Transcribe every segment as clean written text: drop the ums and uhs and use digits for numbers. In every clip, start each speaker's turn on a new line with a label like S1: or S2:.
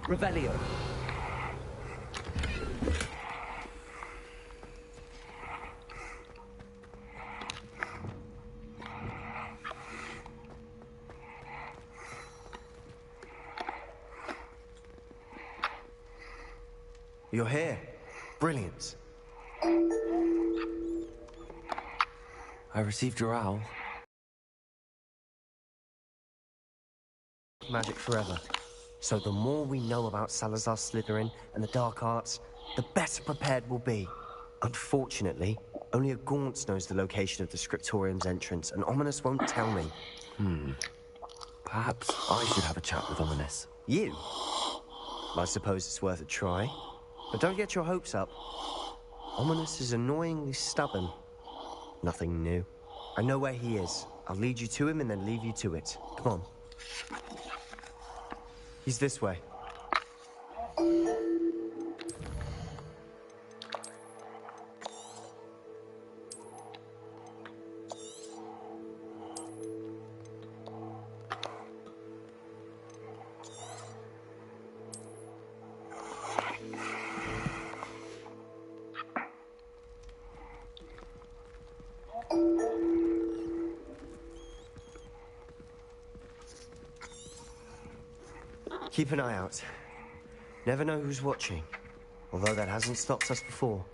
S1: Revelio.
S2: You're here. Brilliant. I received your owl. Magic forever. So the more we know about Salazar Slytherin and the dark arts, the better prepared we'll be. Unfortunately, only a Gaunt knows the location of the Scriptorium's entrance, and Ominous won't tell me.
S3: Perhaps I should have a chat with Ominous.
S2: You? I suppose it's worth a try. But don't get your hopes up. Ominous is annoyingly stubborn. Nothing new. I know where he is. I'll lead you to him and then leave you to it. Come on. He's this way. Keep an eye out. Never know who's watching. Although that hasn't stopped us before.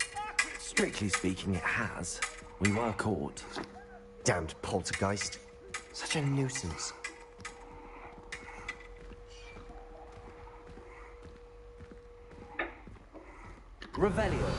S3: Strictly speaking, it has. We were caught.
S2: Damned poltergeist. Such a nuisance.
S1: Revelio.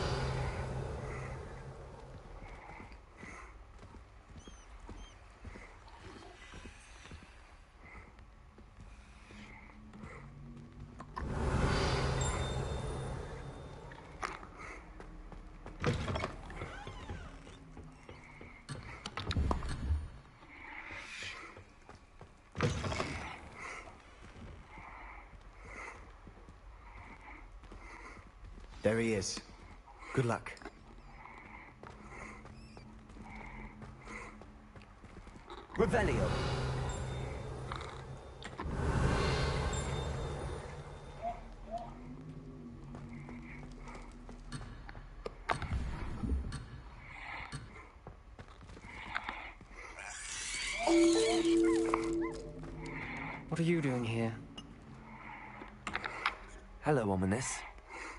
S2: There he is. Good luck.
S1: Revelio.
S4: What are you doing here?
S3: Hello, Ominous.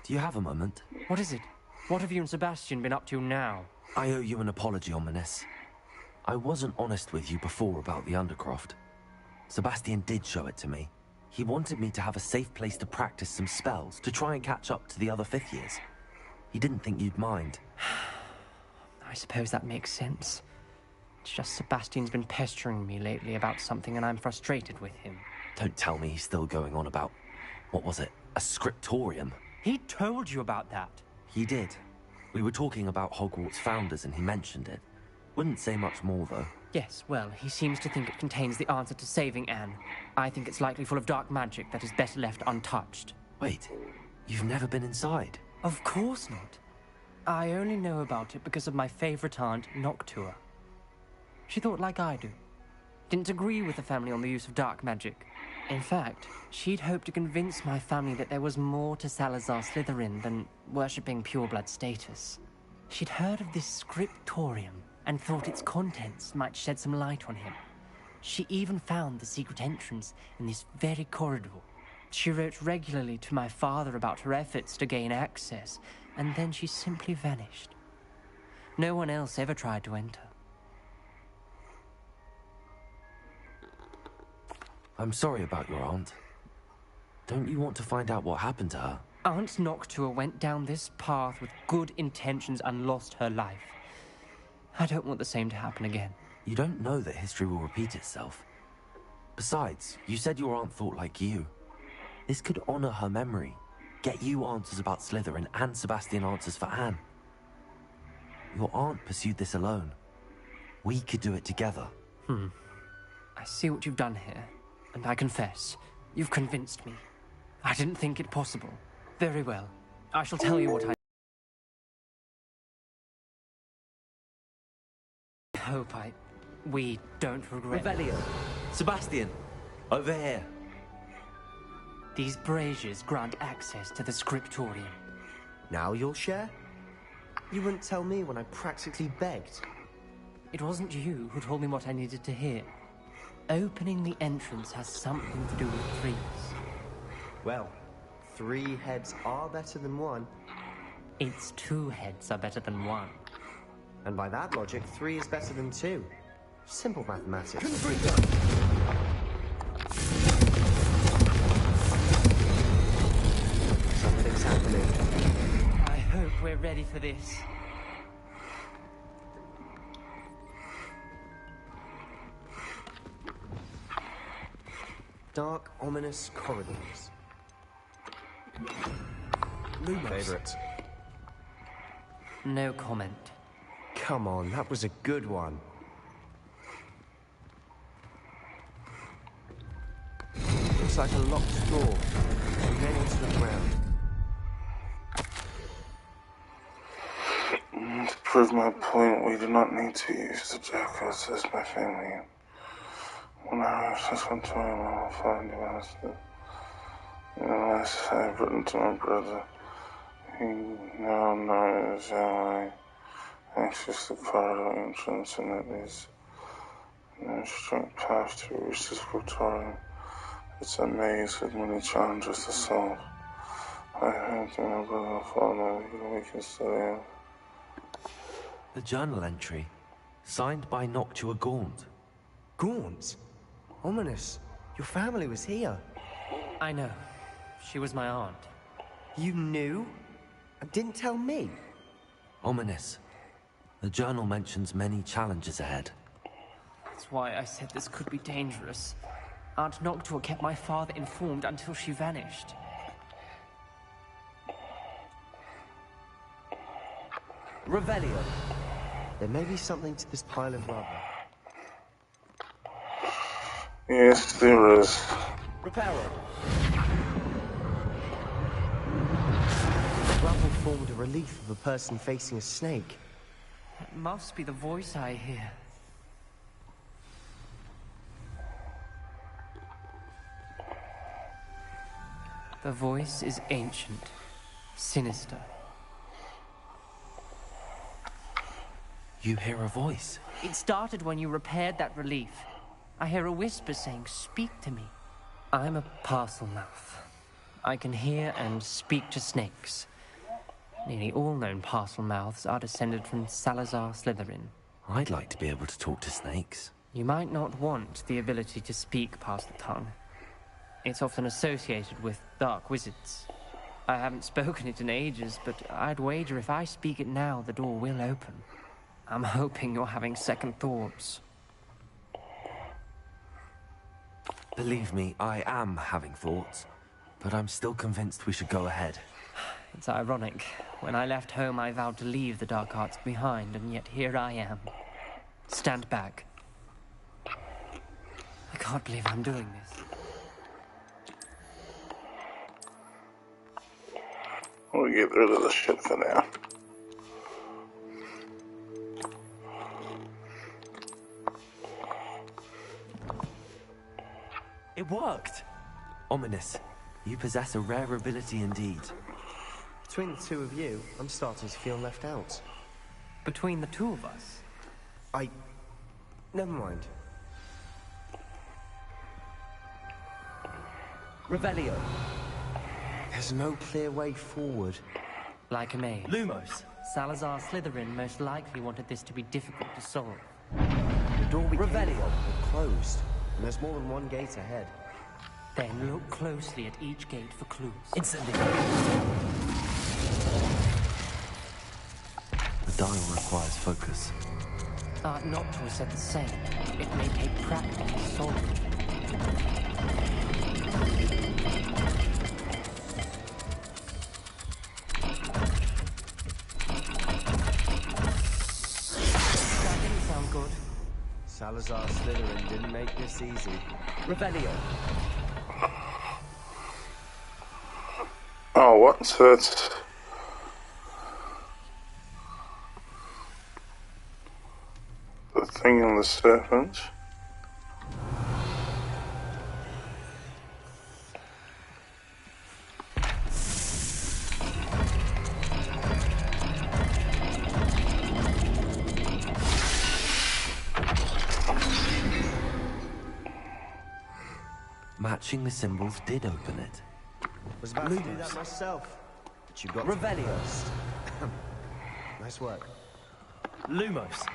S3: Do you have a moment?
S4: What is it? What have you and Sebastian been up to now?
S3: I owe you an apology, Ominous. I wasn't honest with you before about the Undercroft. Sebastian did show it to me. He wanted me to have a safe place to practice some spells, to try and catch up to the other fifth years. He didn't think you'd mind.
S4: I suppose that makes sense. It's just Sebastian's been pestering me lately about something and I'm frustrated with him.
S3: Don't tell me he's still going on about, what was it, a scriptorium?
S4: He told you about that.
S3: He did. We were talking about Hogwarts founders and he mentioned it. Wouldn't say much more, though.
S4: Yes, well, he seems to think it contains the answer to saving Anne. I think it's likely full of dark magic that is better left untouched.
S3: Wait, you've never been inside?
S4: Of course not. I only know about it because of my favorite aunt, Noctua. She thought like I do. Didn't agree with the family on the use of dark magic. In fact, she'd hoped to convince my family that there was more to Salazar Slytherin than worshipping pureblood status. She'd heard of this scriptorium and thought its contents might shed some light on him. She even found the secret entrance in this very corridor. She wrote regularly to my father about her efforts to gain access, and then she simply vanished. No one else ever tried to enter.
S3: I'm sorry about your aunt. Don't you want to find out what happened to her?
S4: Aunt Noctua went down this path with good intentions and lost her life. I don't want the same to happen again.
S3: You don't know that history will repeat itself. Besides, you said your aunt thought like you. This could honor her memory, get you answers about Slytherin and Sebastian answers for Anne. Your aunt pursued this alone. We could do it together.
S4: I see what you've done here, and I confess, you've convinced me. I didn't think it possible. Very well. I shall tell you what I hope we don't regret.
S1: Revelio.
S3: Sebastian, over here.
S4: These braziers grant access to the scriptorium.
S2: Now you'll share? You wouldn't tell me when I practically begged.
S4: It wasn't you who told me what I needed to hear. Opening the entrance has something to do with trees.
S2: Well, 3 heads are better than 1.
S4: It's 2 heads are better than 1.
S2: And by that logic, 3 is better than 2. Simple mathematics. Something's happening.
S4: I hope we're ready for this.
S2: Dark, ominous corridors.
S1: Favorite.
S4: No comment.
S2: Come on, that was a good one. Looks like a locked door. And then into the ground.
S5: To prove my point, we do not need to use the jackals as my family. When I reach this one time, I will find you as I've written to my brother. He now knows how I access the corridor entrance, and it is no straight path to reach the scriptorium. It's a maze with many challenges to solve. I hope that my brother will follow me, we can study it.
S3: The journal entry, signed by Noctua Gaunt.
S2: Gaunt? Ominous. Your family was here.
S4: I know. She was my aunt.
S2: You knew? And didn't tell me?
S3: Ominous. The journal mentions many challenges ahead.
S4: That's why I said this could be dangerous. Aunt Noctua kept my father informed until she vanished.
S1: Revelio.
S2: There may be something to this pile of rubble.
S5: Yes, there is.
S1: Reparo.
S2: The rubble formed a relief of a person facing a snake.
S4: It must be the voice I hear. The voice is ancient, sinister.
S3: You hear a voice.
S4: It started when you repaired that relief. I hear a whisper saying, "Speak to me." I'm a parcel mouth. I can hear and speak to snakes. Nearly all known parcel mouths are descended from Salazar Slytherin.
S3: I'd like to be able to talk to snakes.
S4: You might not want the ability to speak past the tongue. It's often associated with dark wizards. I haven't spoken it in ages, but I'd wager if I speak it now, the door will open. I'm hoping you're having second thoughts.
S3: Believe me, I am having thoughts, but I'm still convinced we should go ahead.
S4: It's ironic. When I left home, I vowed to leave the dark arts behind, and yet here I am. Stand back. I can't believe I'm doing this.
S5: We'll get rid of the ship for now.
S3: It worked! Ominous. You possess a rare ability indeed.
S2: Between the two of you, I'm starting to feel left out.
S4: Between the two of us?
S2: Never mind.
S1: Revelio.
S2: There's no clear way forward.
S4: Like a maze.
S3: Lumos!
S4: Salazar Slytherin most likely wanted this to be difficult to solve. The door we came
S1: Revelio.
S2: from closed, and there's more than one gate ahead.
S4: Then look closely at each gate for clues.
S3: Instantly! The dial requires focus.
S4: Aunt Noctua said the same. It may take practice to solve it. That didn't sound good.
S2: Salazar Slytherin didn't make this easy.
S1: Revelio.
S5: Oh, what's that? The thing in the serpent?
S3: Matching the symbols did open it.
S2: Was about to do that myself, but you got to
S1: Revelio.
S2: first. Nice work.
S4: Lumos.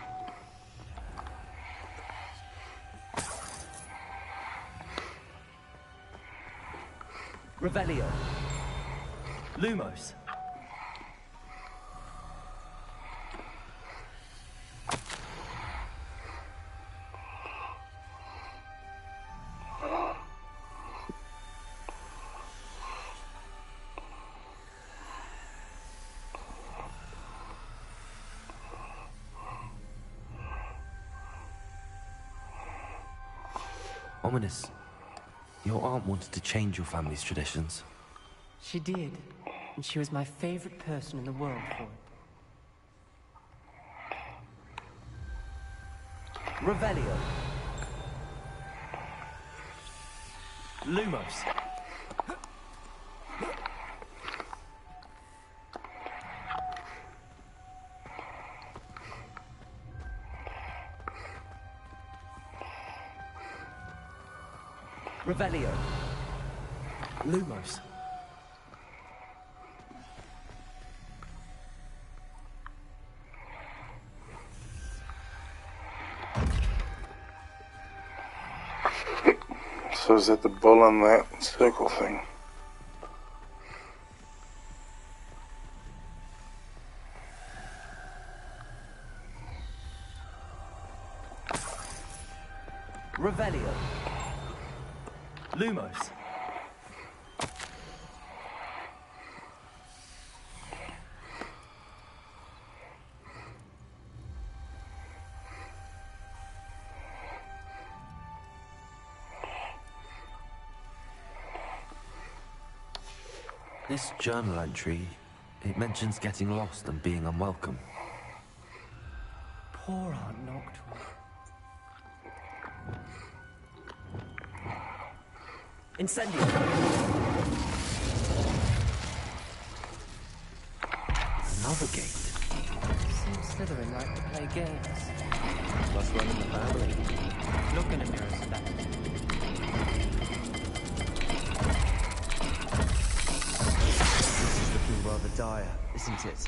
S1: Revelio.
S4: Lumos.
S3: Ominous. Your aunt wanted to change your family's traditions.
S4: She did, and she was my favorite person in the world for it.
S1: Revelio.
S4: Lumos.
S1: Revelio.
S4: Lumos.
S5: So is that the bull on that circle thing?
S1: Revelio.
S4: Lumos.
S3: This journal entry, it mentions getting lost and being unwelcome.
S4: Poor Aunt Noctua.
S1: Incendio.
S3: Another gate.
S4: Seems Slytherin like to play games.
S2: Must run in the family.
S4: Look in a mirror, Sebastian.
S2: This is looking rather dire, isn't it?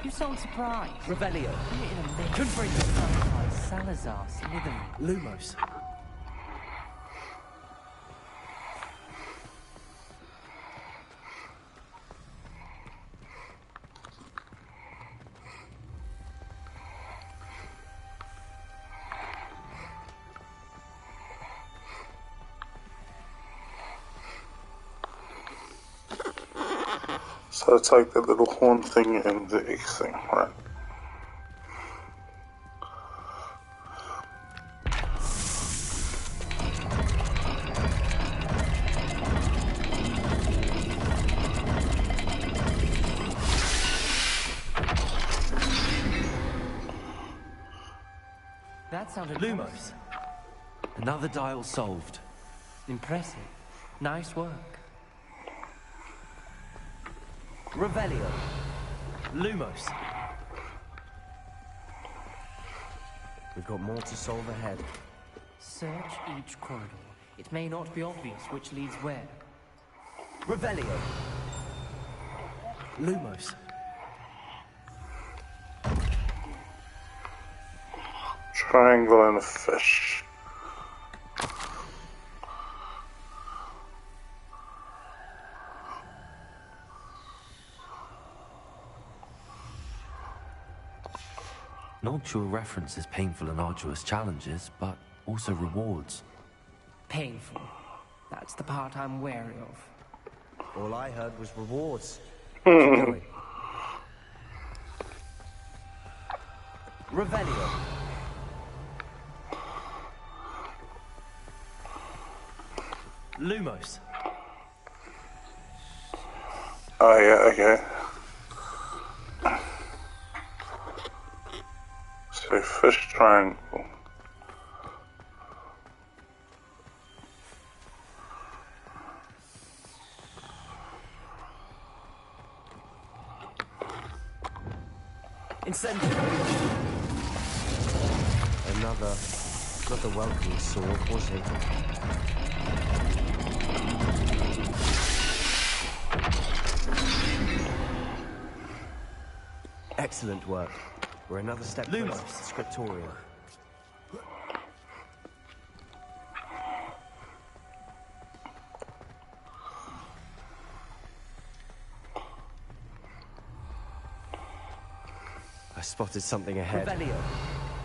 S4: You sound surprised.
S1: Revelio.
S4: You're in a mix. Confront the sunlight, Salazar, Slytherin.
S3: Lumos.
S5: So it's like the little horn thing and the X thing, right?
S4: That sounded
S3: Lumos. Another dial solved.
S4: impressive. Nice work.
S1: Revelio.
S4: Lumos.
S2: We've got more to solve ahead.
S4: Search each corridor. It may not be obvious which leads where.
S1: Revelio.
S3: Lumos.
S5: Triangle and a fish.
S3: Noctua references painful and arduous challenges, but also rewards.
S4: Painful. That's the part I'm wary of.
S2: All I heard was rewards. Keep going.
S1: Revelio.
S4: Lumos.
S5: Oh yeah, okay. So fish triangle.
S1: Incendio.
S2: Another, not the welcoming sword, was he? Excellent work. We're another step closer to the scriptorium. I spotted something ahead.
S1: Revelio.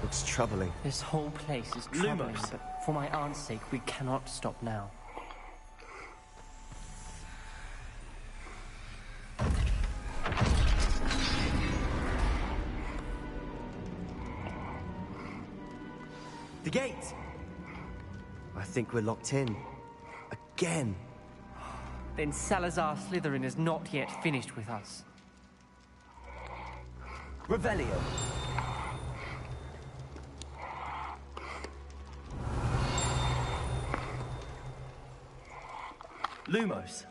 S2: Looks troubling.
S4: This whole place is troubling, but for my aunt's sake, we cannot stop now.
S2: The gate! I think we're locked in. Again.
S4: Then Salazar Slytherin is not yet finished with us.
S1: Revelio.
S3: Lumos.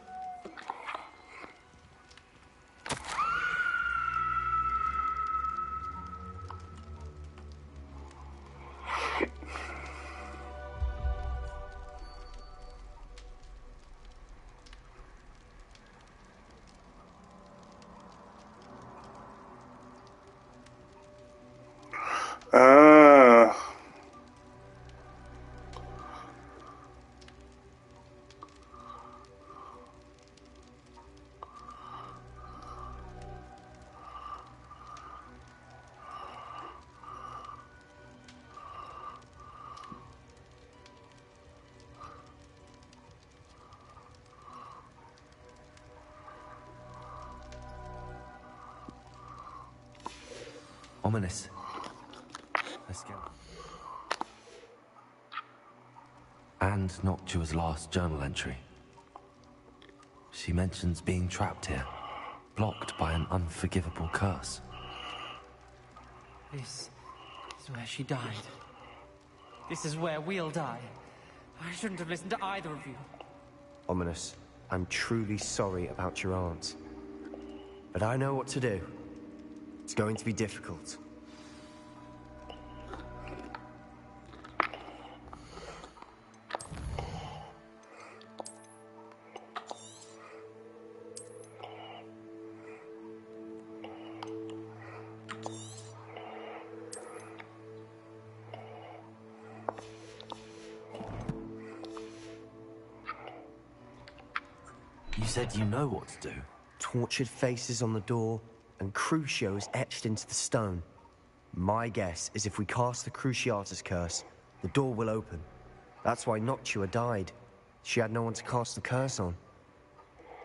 S3: Ominous. Let's go. And Noctua's last journal entry. She mentions being trapped here, blocked by an unforgivable curse.
S4: This is where she died. This is where we'll die. I shouldn't have listened to either of you.
S2: Ominous, I'm truly sorry about your aunt. But I know what to do. It's going to be difficult.
S3: You said you know what to do.
S2: Tortured faces on the door, and Crucio is etched into the stone. My guess is if we cast the Cruciatus curse, the door will open. That's why Noctua died. She had no one to cast the curse on.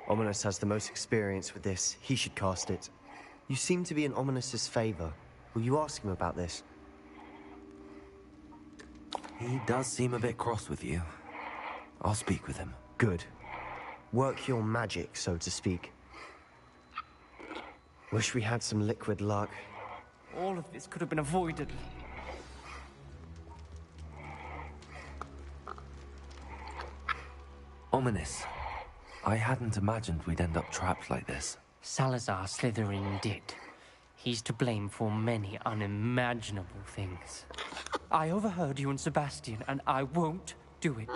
S2: Ominous has the most experience with this. He should cast it. You seem to be in Ominous's favor. Will you ask him about this?
S3: He does seem a bit cross with you. I'll speak with him.
S2: Good. Work your magic, so to speak. Wish we had some liquid luck.
S4: All of this could have been avoided.
S3: Ominous. I hadn't imagined we'd end up trapped like this.
S4: Salazar Slytherin did. He's to blame for many unimaginable things. I overheard you and Sebastian, and I won't do it.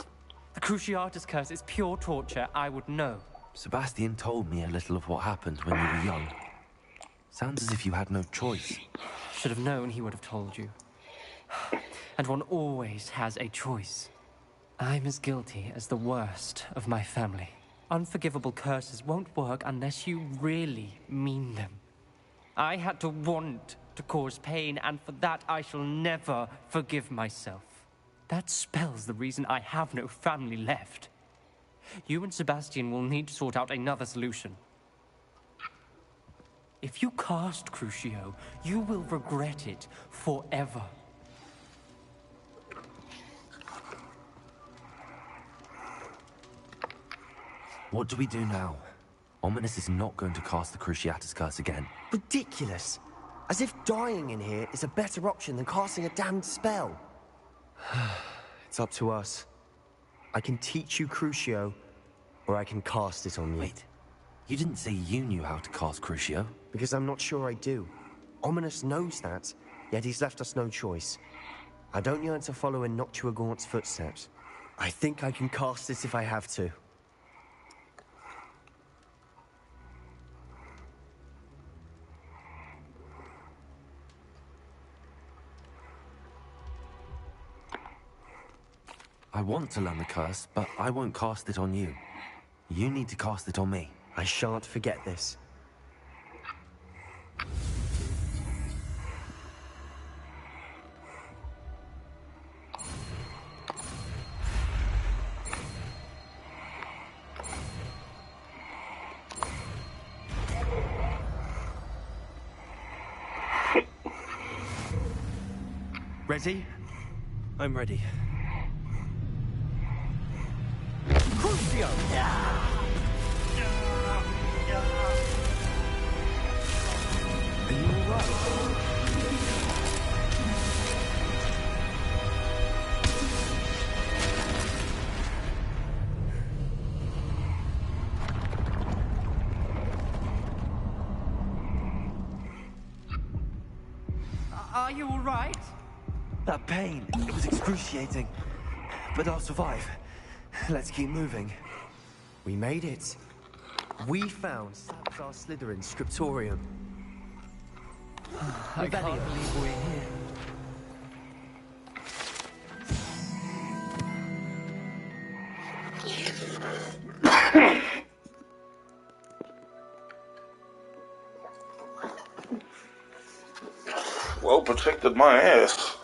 S4: The Cruciatus curse is pure torture. I would know.
S3: Sebastian told me a little of what happened when you were young. Sounds as if you had no choice.
S4: Should have known he would have told you. And one always has a choice. I'm as guilty as the worst of my family. Unforgivable curses won't work unless you really mean them. I had to want to cause pain, and for that I shall never forgive myself. That spells the reason I have no family left. You and Sebastian will need to sort out another solution. If you cast Crucio, you will regret it forever.
S3: What do we do now? Ominous is not going to cast the Cruciatus curse again.
S2: Ridiculous! As if dying in here is a better option than casting a damned spell. It's up to us. I can teach you Crucio, or I can cast it on you.
S3: Wait, you didn't say you knew how to cast Crucio?
S2: Because I'm not sure I do. Ominous knows that, yet he's left us no choice. I don't yearn to follow in Noctua Gaunt's footsteps. I think I can cast it if I have to.
S3: want to learn the curse, but I won't cast it on you. You need to cast it on me.
S2: I shan't forget this.
S3: Ready?
S2: I'm ready.
S1: Crucio!
S2: Are you alright?
S4: Are you all right?
S3: That pain, it was excruciating. But I'll survive. Let's keep moving.
S2: We made it. We found Salazar Slytherin's scriptorium.
S4: I can't believe we're here.
S5: Well protected my ass.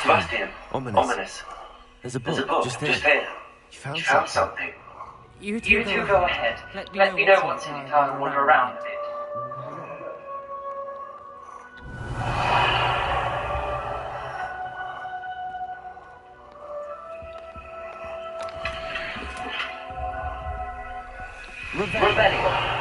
S3: Sebastian. Ominous. There's a book just here.
S2: You found
S6: something.
S4: You two
S6: go ahead. Let me know once you've time to wander around a bit. Rebellion.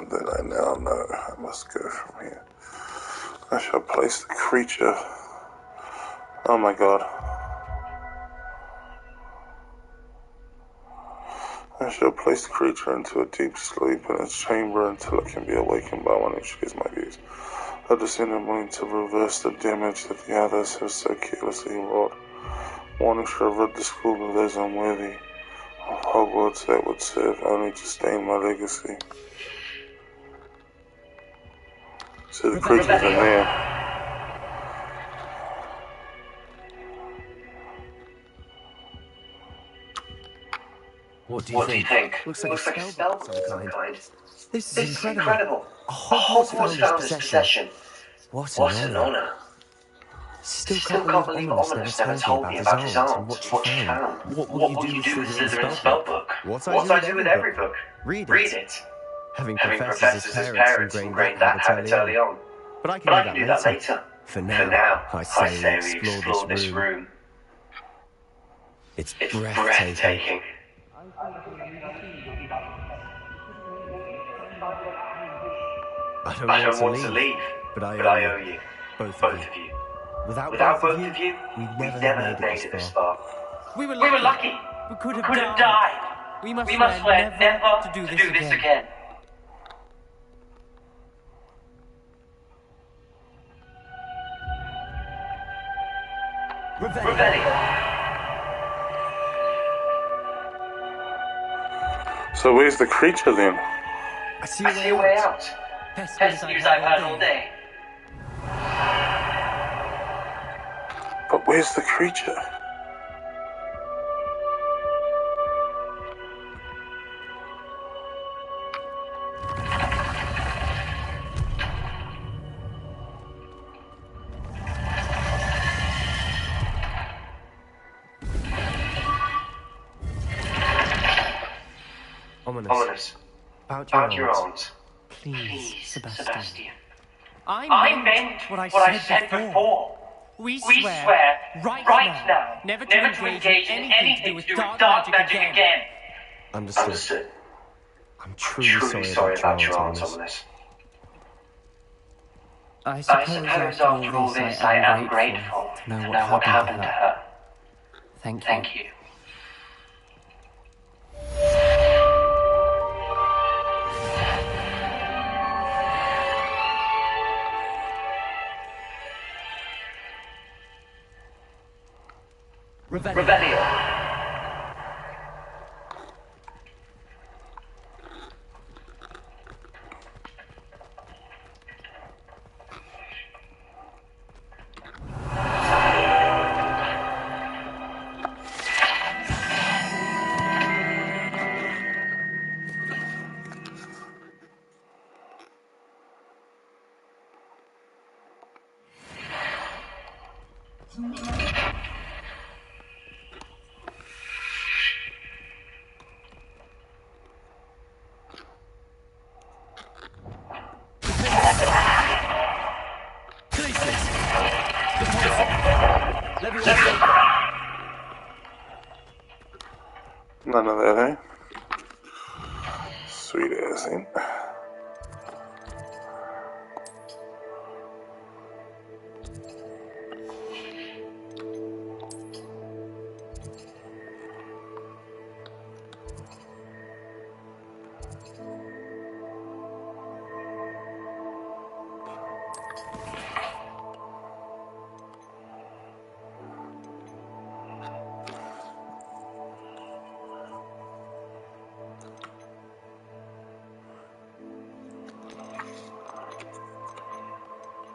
S5: That I now know I must go from here. I shall place the creature. Oh my god. I shall place the creature into a deep sleep in its chamber until it can be awakened by one who shares my views. I descend in willing to reverse the damage that the others have so carelessly wrought. One who shall rid the school of those unworthy of Hogwarts that would serve only to stain my legacy. So the creature's in there.
S3: What do you think?
S2: Looks like a spellbook of some kind. This is
S6: This
S2: incredible. A
S6: A
S2: Hogwarts
S6: Hogwarts
S2: founder's possession.
S6: What
S2: What
S6: an
S2: an
S6: honor.
S2: honour. Still
S6: Still
S2: can't believe Ominous never told me about his aunt and what she found.
S3: What will you do with Slytherin's spellbook?
S2: What I do with every book. Read it. Having professors as parents ingrained that habit early on. But I can do that later. For now, I say we explore this room. It's breathtaking. I don't want to leave, but I owe you. Both of you. Without both of you, we'd never have made it this far.
S4: We were lucky. We could have died. We must swear never to do this again.
S6: Rebellion.
S5: So where's the creature then?
S2: I see
S6: a way out. Best news I've had all day.
S5: But where's the creature?
S2: Ominous.
S6: About your aunt.
S4: Please, Sebastian.
S6: I meant what I said before.
S4: We swear right now never to engage in anything to do with dark magic again.
S2: Understood. I'm truly sorry about your aunt, Ominous.
S4: I suppose after all this I am grateful to know what happened to her. Thank you.
S6: Rebellion.
S5: None of that, eh? Sweet ass thing.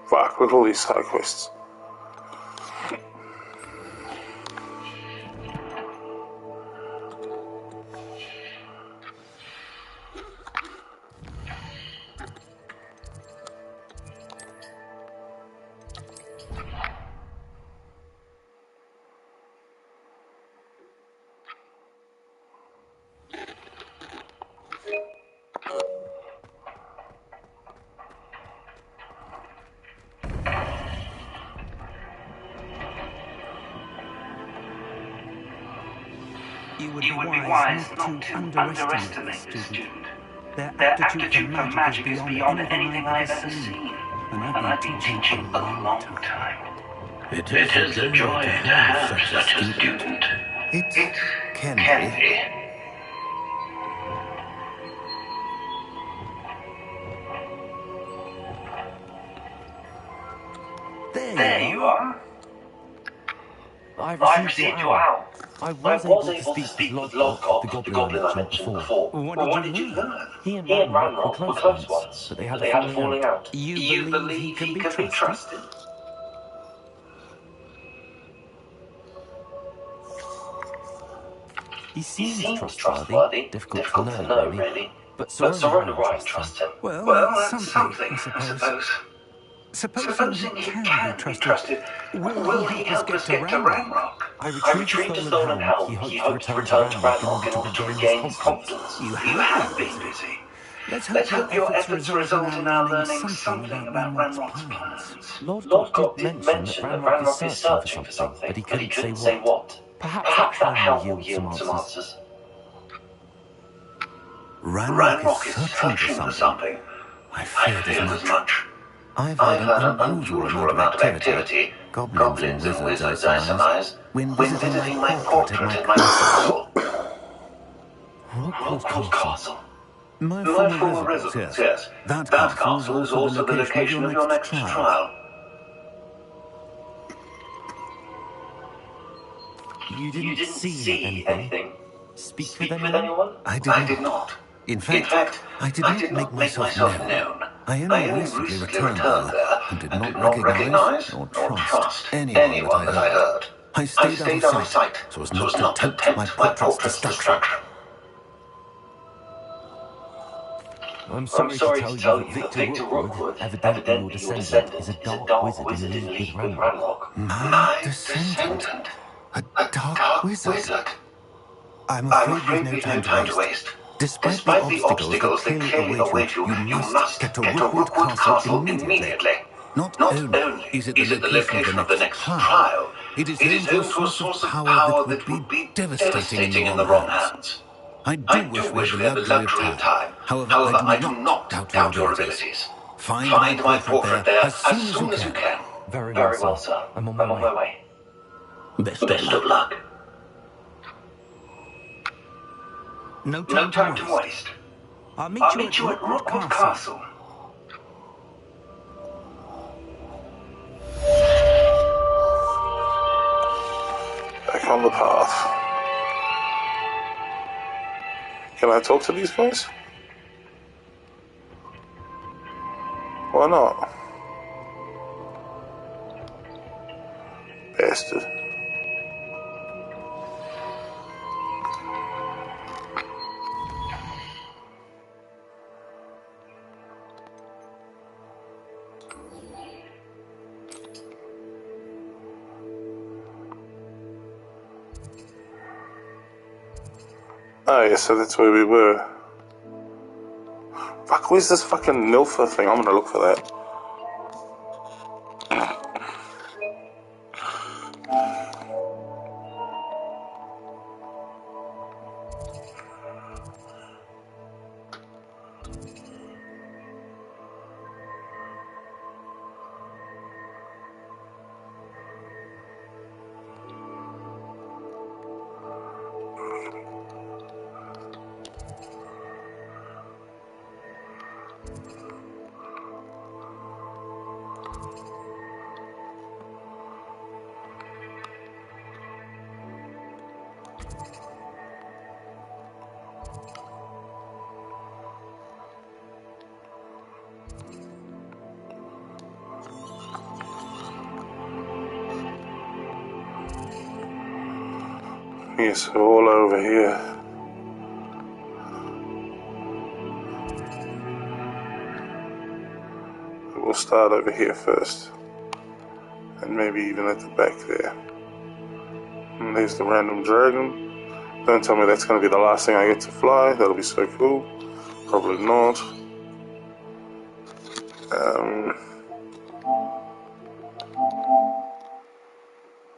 S5: Fuck, with all these side quests.
S1: You would be wise not to underestimate the student. Their aptitude for magic is beyond anything I've ever seen, and I've been teaching a long time. It is a joy to have such a student. It can be. There you are.
S3: I received your owl. I was able to speak with Lodgok, the goblin I mentioned before.
S1: What did you learn?
S3: He and Ranrock were close once, but they had a falling out.
S1: You believe he can be trusted?
S3: He seems trustworthy, difficult to know, really. But Sorona won't trust him.
S1: Well, that's something, I suppose. Supposing he can be trusted, will he help us get to Ranrock?
S3: I retrieved the stolen helm. He hoped to return to Ranrock in order to regain his confidence.
S1: You have been busy. Let's hope your efforts result in our learning something about Ranrock's plans.
S3: Lodgok did mention that Ranrock is searching for something, but he couldn't say what. Perhaps that helm will yield some answers.
S1: Ranrock is searching for something. I feared as much. I've had an unusual amount of activity. Goblins and wizards, I surmise, when visiting my portrait at my castle.
S3: Rockwood Castle.
S1: My former residence, yes. That castle is also the location of your next trial.
S3: You didn't see anything? Speak with anyone?
S1: I did not. In fact, I did not make myself known. I only recently returned there and did not recognize nor trust anyone that I heard. I stayed out of sight so as not to tempt my portrait's destruction.
S3: I'm sorry to tell you that Victor Rookwood, evidently your descendant, is a dark wizard in league with Ranrock.
S1: My descendant? A dark wizard? I'm afraid we've no time to waste. Despite the obstacles that clearly await you, you must get to Rookwood Castle immediately. Not only is it the location of the next trial, it is home to a source of power that would be devastating in the wrong hands. I do wish we had the luxury of time. However, I do not doubt your abilities. Find my portrait there as soon as you can.
S3: Very well, sir. I'm on my way.
S1: Best of luck. No time to waste. I'll meet you at Rookwood Castle.
S5: Back on the path. Can I talk to these guys? Why not? Bastard. Oh yeah, so that's where we were. Fuck, where's this fucking Nilfa thing? I'm gonna look for that. Yes, all over here. We'll start over here first. And maybe even at the back there. And there's the random dragon. Don't tell me that's going to be the last thing I get to fly. That'll be so cool. Probably not.